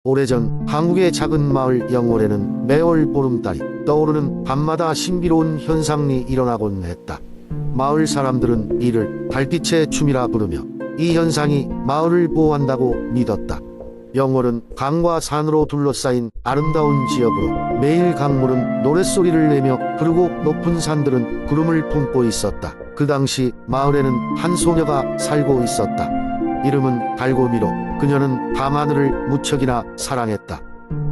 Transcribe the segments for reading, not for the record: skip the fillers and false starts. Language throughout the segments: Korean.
오래전 한국의 작은 마을 영월에는 매월 보름달이 떠오르는 밤마다 신비로운 현상이 일어나곤 했다. 마을 사람들은 이를 달빛의 춤이라 부르며 이 현상이 마을을 보호한다고 믿었다. 영월은 강과 산으로 둘러싸인 아름다운 지역으로 매일 강물은 노랫소리를 내며 흐르고 높은 산들은 구름을 품고 있었다. 그 당시 마을에는 한 소녀가 살고 있었다. 이름은 달고미로 그녀는 밤하늘을 무척이나 사랑했다.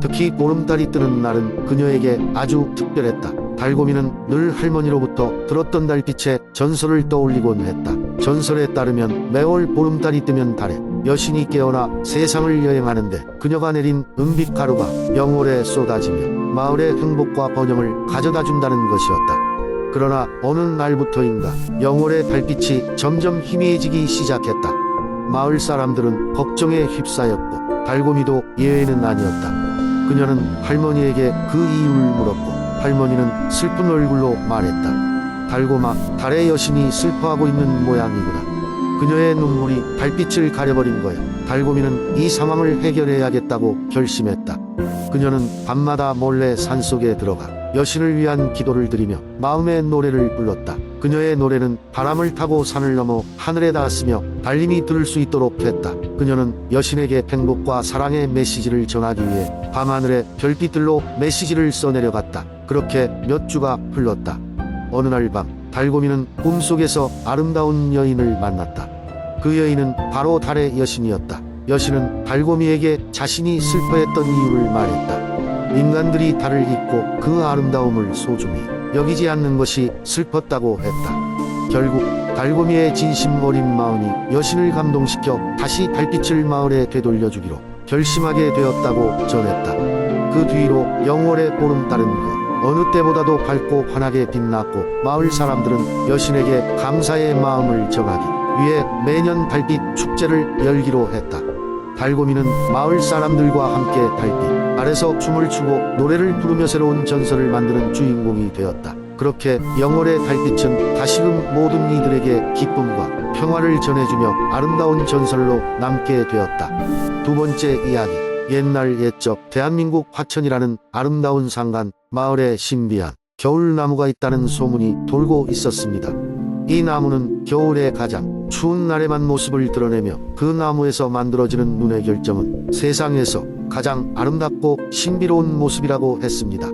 특히 보름달이 뜨는 날은 그녀에게 아주 특별했다. 달고미는 늘 할머니로부터 들었던 달빛의 전설을 떠올리곤 했다. 전설에 따르면 매월 보름달이 뜨면 달에 여신이 깨어나 세상을 여행하는데 그녀가 내린 은빛 가루가 영월에 쏟아지며 마을의 행복과 번영을 가져다 준다는 것이었다. 그러나 어느 날부터인가 영월의 달빛이 점점 희미해지기 시작했다. 마을 사람들은 걱정에 휩싸였고 달고미도 예외는 아니었다. 그녀는 할머니에게 그 이유를 물었고 할머니는 슬픈 얼굴로 말했다. 달고마, 달의 여신이 슬퍼하고 있는 모양이구나. 그녀의 눈물이 달빛을 가려버린 거야. 달고미는 이 상황을 해결해야겠다고 결심했다. 그녀는 밤마다 몰래 산속에 들어가 여신을 위한 기도를 드리며 마음의 노래를 불렀다. 그녀의 노래는 바람을 타고 산을 넘어 하늘에 닿았으며 달님이 들을 수 있도록 했다. 그녀는 여신에게 행복과 사랑의 메시지를 전하기 위해 밤하늘에 별빛들로 메시지를 써내려갔다. 그렇게 몇 주가 흘렀다. 어느 날 밤 달고미는 꿈속에서 아름다운 여인을 만났다. 그 여인은 바로 달의 여신이었다. 여신은 달고미에게 자신이 슬퍼했던 이유를 말했다. 인간들이 달을 잊고 그 아름다움을 소중히 여기지 않는 것이 슬펐다고 했다. 결국 달고미의 진심 어린 마음이 여신을 감동시켜 다시 달빛을 마을에 되돌려주기로 결심하게 되었다고 전했다. 그 뒤로 영월의 보름달은 그 어느 때보다도 밝고 환하게 빛났고 마을 사람들은 여신에게 감사의 마음을 전하기 위해 매년 달빛 축제를 열기로 했다. 달고미는 마을 사람들과 함께 달빛 아래서 춤을 추고 노래를 부르며 새로운 전설을 만드는 주인공이 되었다. 그렇게 영월의 달빛은 다시금 모든 이들에게 기쁨과 평화를 전해주며 아름다운 전설로 남게 되었다. 두 번째 이야기. 옛날 옛적 대한민국 화천이라는 아름다운 산간 마을에 신비한 겨울나무가 있다는 소문이 돌고 있었습니다. 이 나무는 겨울에 가장 추운 날에만 모습을 드러내며 그 나무에서 만들어지는 눈의 결정은 세상에서 가장 아름답고 신비로운 모습이라고 했습니다.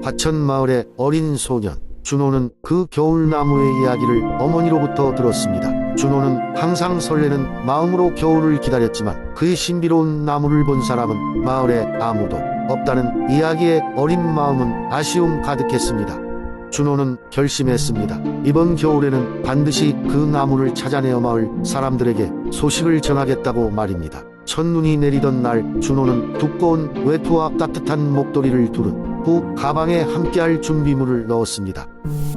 화천 마을의 어린 소년 준호는 그 겨울나무의 이야기를 어머니로부터 들었습니다. 준호는 항상 설레는 마음으로 겨울을 기다렸지만 그 신비로운 나무를 본 사람은 마을에 아무도 없다는 이야기에 어린 마음은 아쉬움 가득했습니다. 준호는 결심했습니다. 이번 겨울에는 반드시 그 나무를 찾아내어 마을 사람들에게 소식을 전하겠다고 말입니다. 첫눈이 내리던 날 준호는 두꺼운 외투와 따뜻한 목도리를 두른 후 가방에 함께할 준비물을 넣었습니다.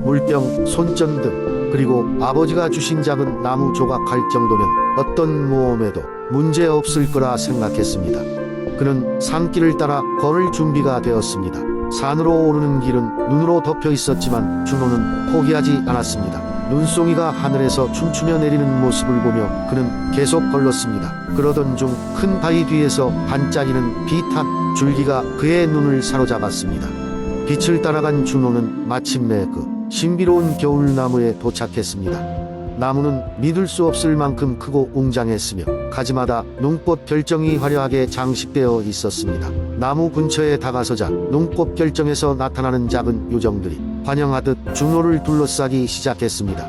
물병, 손전등, 그리고 아버지가 주신 작은 나무 조각 할 정도면 어떤 모험에도 문제 없을 거라 생각했습니다. 그는 산길을 따라 걸을 준비가 되었습니다. 산으로 오르는 길은 눈으로 덮여 있었지만 준호는 포기하지 않았습니다. 눈송이가 하늘에서 춤추며 내리는 모습을 보며 그는 계속 걸렀습니다. 그러던 중 큰 바위 뒤에서 반짝이는 빛한 줄기가 그의 눈을 사로잡았습니다. 빛을 따라간 준호는 마침내 그 신비로운 겨울나무에 도착했습니다. 나무는 믿을 수 없을 만큼 크고 웅장했으며 가지마다 눈꽃 결정이 화려하게 장식되어 있었습니다. 나무 근처에 다가서자 눈꽃 결정에서 나타나는 작은 요정들이 환영하듯 준호를 둘러싸기 시작했습니다.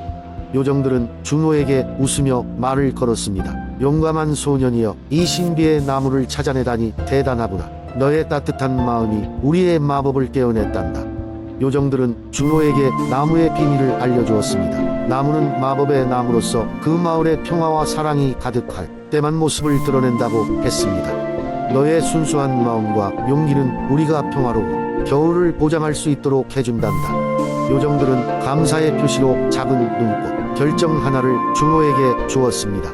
요정들은 준호에게 웃으며 말을 걸었습니다. 용감한 소년이여, 이 신비의 나무를 찾아내다니 대단하구나. 너의 따뜻한 마음이 우리의 마법을 깨어냈단다. 요정들은 준호에게 나무의 비밀을 알려주었습니다. 나무는 마법의 나무로서 그 마을의 평화와 사랑이 가득할 때만 모습을 드러낸다고 했습니다. 너의 순수한 마음과 용기는 우리가 평화로운 겨울을 보장할 수 있도록 해준단다. 요정들은 감사의 표시로 작은 눈꽃 결정 하나를 준호에게 주었습니다.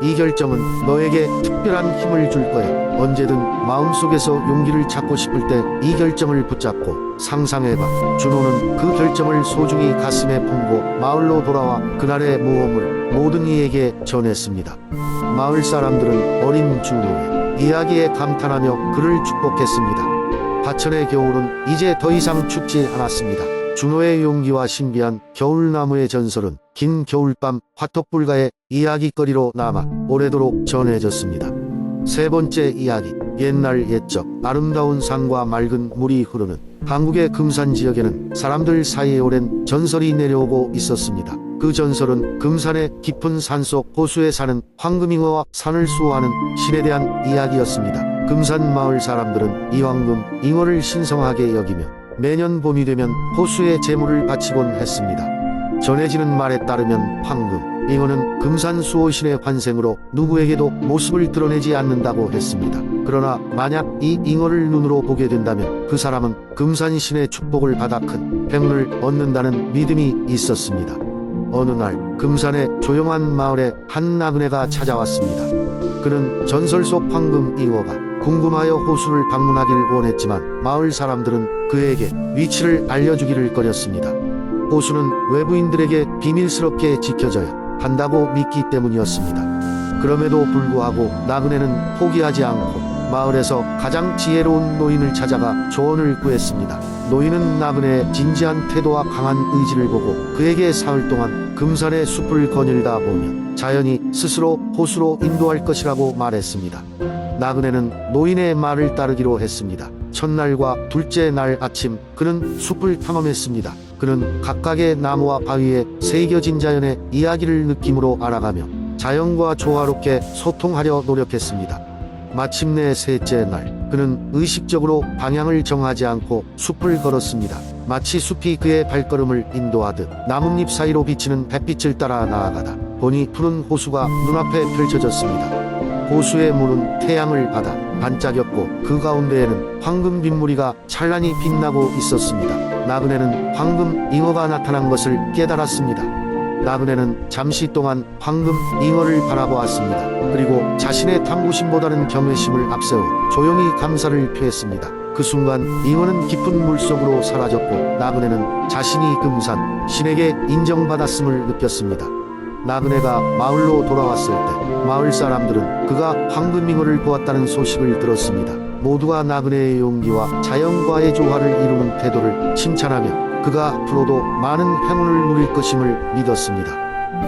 이 결정은 너에게 특별한 힘을 줄 거야. 언제든 마음속에서 용기를 찾고 싶을 때 이 결정을 붙잡고 상상해봐. 준호는 그 결정을 소중히 가슴에 품고 마을로 돌아와 그날의 모험을 모든 이에게 전했습니다. 마을 사람들은 어린 준호의 이야기에 감탄하며 그를 축복했습니다. 하천의 겨울은 이제 더 이상 춥지 않았습니다. 준호의 용기와 신비한 겨울나무의 전설은 긴 겨울밤 화톡불가의 이야기거리로 남아 오래도록 전해졌습니다. 세 번째 이야기, 옛날 옛적 아름다운 산과 맑은 물이 흐르는 한국의 금산 지역에는 사람들 사이에 오랜 전설이 내려오고 있었습니다. 그 전설은 금산의 깊은 산속 호수에 사는 황금잉어와 산을 수호하는 신에 대한 이야기였습니다. 금산 마을 사람들은 이 황금 잉어를 신성하게 여기며 매년 봄이 되면 호수에 제물을 바치곤 했습니다. 전해지는 말에 따르면 황금 잉어는 금산 수호신의 환생으로 누구에게도 모습을 드러내지 않는다고 했습니다. 그러나 만약 이 잉어를 눈으로 보게 된다면 그 사람은 금산신의 축복을 받아 큰 행운을 얻는다는 믿음이 있었습니다. 어느 날 금산의 조용한 마을에 한 나그네가 찾아왔습니다. 그는 전설 속 황금 잉어가 궁금하여 호수를 방문하길 원했지만 마을 사람들은 그에게 위치를 알려주기를 꺼렸습니다. 호수는 외부인들에게 비밀스럽게 지켜져야 한다고 믿기 때문이었습니다. 그럼에도 불구하고 나그네는 포기하지 않고 마을에서 가장 지혜로운 노인을 찾아가 조언을 구했습니다. 노인은 나그네의 진지한 태도와 강한 의지를 보고 그에게 사흘 동안 금산의 숲을 거닐다 보면 자연히 스스로 호수로 인도할 것이라고 말했습니다. 나그네는 노인의 말을 따르기로 했습니다. 첫날과 둘째 날 아침 그는 숲을 탐험했습니다. 그는 각각의 나무와 바위에 새겨진 자연의 이야기를 느낌으로 알아가며 자연과 조화롭게 소통하려 노력했습니다. 마침내 셋째 날 그는 의식적으로 방향을 정하지 않고 숲을 걸었습니다. 마치 숲이 그의 발걸음을 인도하듯 나뭇잎 사이로 비치는 햇빛을 따라 나아가다 보니 푸른 호수가 눈앞에 펼쳐졌습니다. 호수의 물은 태양을 받아 반짝였고 그 가운데에는 황금 빗무리가 찬란히 빛나고 있었습니다. 나그네는 황금 잉어가 나타난 것을 깨달았습니다. 나그네는 잠시 동안 황금 잉어를 바라보았습니다. 그리고 자신의 탐구심보다는 경외심을 앞세워 조용히 감사를 표했습니다. 그 순간 잉어는 깊은 물속으로 사라졌고 나그네는 자신이 금산 신에게 인정받았음을 느꼈습니다. 나그네가 마을로 돌아왔을 때 마을 사람들은 그가 황금잉어를 보았다는 소식을 들었습니다. 모두가 나그네의 용기와 자연과의 조화를 이루는 태도를 칭찬하며 그가 앞으로도 많은 행운을 누릴 것임을 믿었습니다.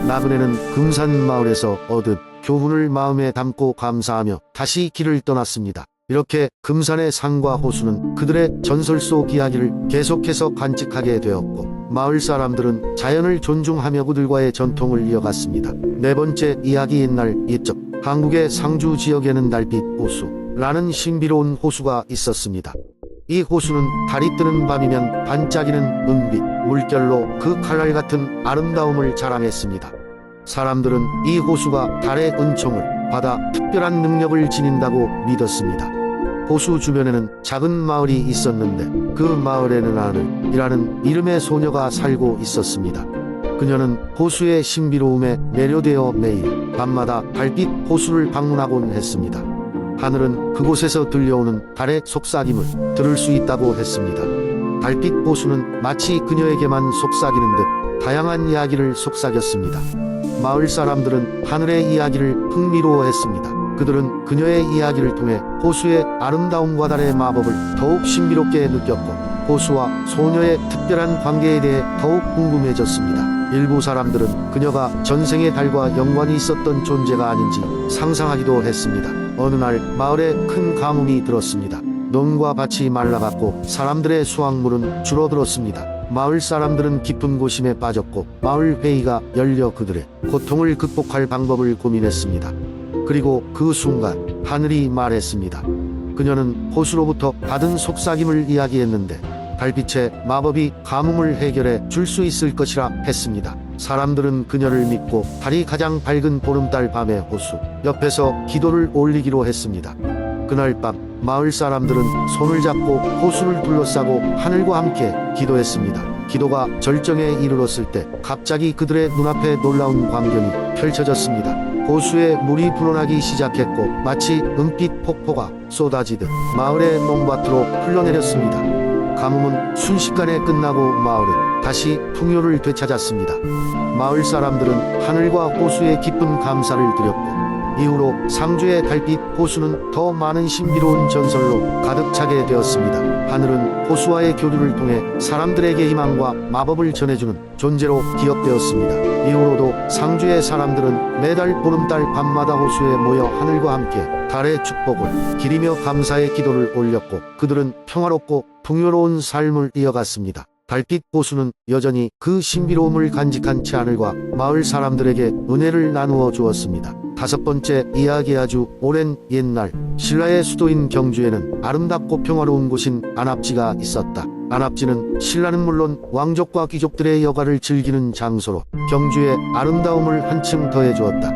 나그네는 금산 마을에서 얻은 교훈을 마음에 담고 감사하며 다시 길을 떠났습니다. 이렇게 금산의 산과 호수는 그들의 전설 속 이야기를 계속해서 간직하게 되었고 마을 사람들은 자연을 존중하며 그들과의 전통을 이어갔습니다. 네 번째 이야기, 옛날 옛적 한국의 상주 지역에는 달빛 호수라는 신비로운 호수가 있었습니다. 이 호수는 달이 뜨는 밤이면 반짝이는 은빛 물결로 그 칼날 같은 아름다움을 자랑했습니다. 사람들은 이 호수가 달의 은총을 받아 특별한 능력을 지닌다고 믿었습니다. 호수 주변에는 작은 마을이 있었는데 그 마을에는 하늘이라는 이름의 소녀가 살고 있었습니다. 그녀는 호수의 신비로움에 매료되어 매일 밤마다 달빛 호수를 방문하곤 했습니다. 하늘은 그곳에서 들려오는 달의 속삭임을 들을 수 있다고 했습니다. 달빛 호수는 마치 그녀에게만 속삭이는 듯 다양한 이야기를 속삭였습니다. 마을 사람들은 하늘의 이야기를 흥미로워했습니다. 그들은 그녀의 이야기를 통해 호수의 아름다움과 달의 마법을 더욱 신비롭게 느꼈고 호수와 소녀의 특별한 관계에 대해 더욱 궁금해졌습니다. 일부 사람들은 그녀가 전생의 달과 연관이 있었던 존재가 아닌지 상상하기도 했습니다. 어느 날 마을에 큰 가뭄이 들었습니다. 논과 밭이 말라갔고 사람들의 수확물은 줄어들었습니다. 마을 사람들은 깊은 고심에 빠졌고 마을 회의가 열려 그들의 고통을 극복할 방법을 고민했습니다. 그리고 그 순간 하늘이 말했습니다. 그녀는 호수로부터 받은 속삭임을 이야기했는데 달빛의 마법이 가뭄을 해결해 줄 수 있을 것이라 했습니다. 사람들은 그녀를 믿고 달이 가장 밝은 보름달 밤의 호수 옆에서 기도를 올리기로 했습니다. 그날 밤 마을 사람들은 손을 잡고 호수를 둘러싸고 하늘과 함께 기도했습니다. 기도가 절정에 이르렀을 때 갑자기 그들의 눈앞에 놀라운 광경이 펼쳐졌습니다. 호수에 물이 불어나기 시작했고 마치 은빛 폭포가 쏟아지듯 마을의 논밭으로 흘러내렸습니다. 가뭄은 순식간에 끝나고 마을은 다시 풍요를 되찾았습니다. 마을 사람들은 하늘과 호수에 깊은 감사를 드렸고 이후로 상주의 달빛 호수는 더 많은 신비로운 전설로 가득 차게 되었습니다. 하늘은 호수와의 교류를 통해 사람들에게 희망과 마법을 전해주는 존재로 기억되었습니다. 이후로도 상주의 사람들은 매달 보름달 밤마다 호수에 모여 하늘과 함께 달의 축복을 기리며 감사의 기도를 올렸고 그들은 평화롭고 풍요로운 삶을 이어갔습니다. 달빛 호수는 여전히 그 신비로움을 간직한 채 하늘과 마을 사람들에게 은혜를 나누어 주었습니다. 다섯 번째 이야기. 아주 오랜 옛날 신라의 수도인 경주에는 아름답고 평화로운 곳인 안압지가 있었다. 안압지는 신라는 물론 왕족과 귀족들의 여가를 즐기는 장소로 경주의 아름다움을 한층 더해주었다.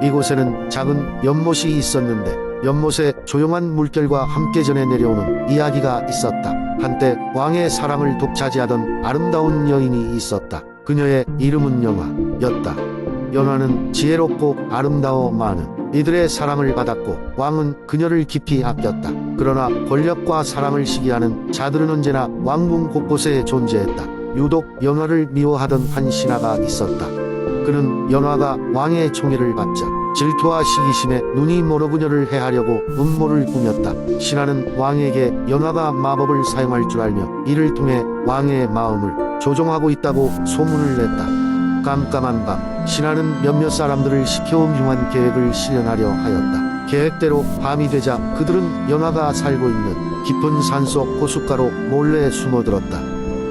이곳에는 작은 연못이 있었는데 연못에 조용한 물결과 함께 전해 내려오는 이야기가 있었다. 한때 왕의 사랑을 독차지하던 아름다운 여인이 있었다. 그녀의 이름은 연화였다. 연화는 지혜롭고 아름다워 많은 이들의 사랑을 받았고 왕은 그녀를 깊이 아꼈다. 그러나 권력과 사랑을 시기하는 자들은 언제나 왕궁 곳곳에 존재했다. 유독 연화를 미워하던 한 신하가 있었다. 그는 연화가 왕의 총애를 받자 질투와 시기심에 눈이 멀어 그녀를 해하려고 음모를 꾸몄다. 신하는 왕에게 연화가 마법을 사용할 줄 알며 이를 통해 왕의 마음을 조종하고 있다고 소문을 냈다. 깜깜한 밤 신하는 몇몇 사람들을 시켜 흉한 계획을 실현하려 하였다. 계획대로 밤이 되자 그들은 연화가 살고 있는 깊은 산속 호숫가로 몰래 숨어들었다.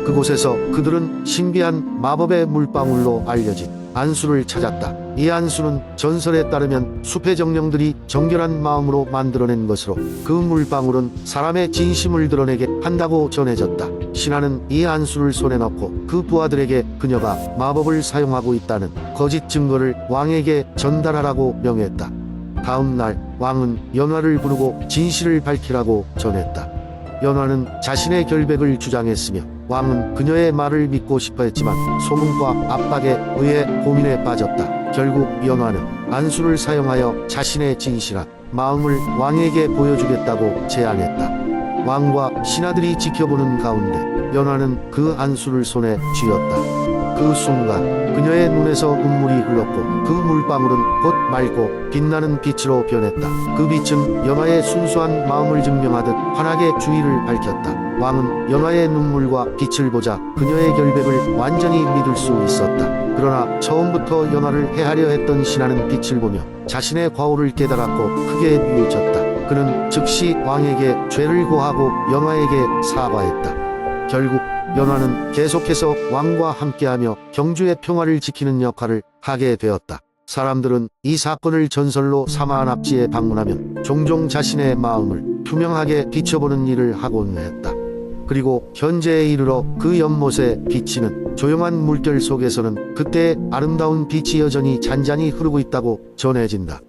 그곳에서 그들은 신비한 마법의 물방울로 알려진 안수를 찾았다. 이 안수는 전설에 따르면 숲의 정령들이 정결한 마음으로 만들어낸 것으로 그 물방울은 사람의 진심을 드러내게 한다고 전해졌다. 신하는 이 안수를 손에 넣고 그 부하들에게 그녀가 마법을 사용하고 있다는 거짓 증거를 왕에게 전달하라고 명했다. 다음 날 왕은 연화를 부르고 진실을 밝히라고 전했다. 연화는 자신의 결백을 주장했으며 왕은 그녀의 말을 믿고 싶어 했지만 소문과 압박에 의해 고민에 빠졌다. 결국 연화는 안수를 사용하여 자신의 진실한 마음을 왕에게 보여주겠다고 제안했다. 왕과 신하들이 지켜보는 가운데 연화는 그 안수를 손에 쥐었다. 그 순간 그녀의 눈에서 눈물이 흘렀고 그 물방울은 곧 맑고 빛나는 빛으로 변했다. 그 빛은 연화의 순수한 마음을 증명하듯 환하게 주의를 밝혔다. 왕은 연화의 눈물과 빛을 보자 그녀의 결백을 완전히 믿을 수 있었다. 그러나 처음부터 연화를 해하려 했던 신하는 빛을 보며 자신의 과오를 깨달았고 크게 뉘우쳤다. 그는 즉시 왕에게 죄를 고하고 연화에게 사과했다. 결국 연화는 계속해서 왕과 함께하며 경주의 평화를 지키는 역할을 하게 되었다. 사람들은 이 사건을 전설로 삼아 안압지에 방문하면 종종 자신의 마음을 투명하게 비춰보는 일을 하곤 했다. 그리고 현재에 이르러 그 연못에 비치는 조용한 물결 속에서는 그때의 아름다운 빛이 여전히 잔잔히 흐르고 있다고 전해진다.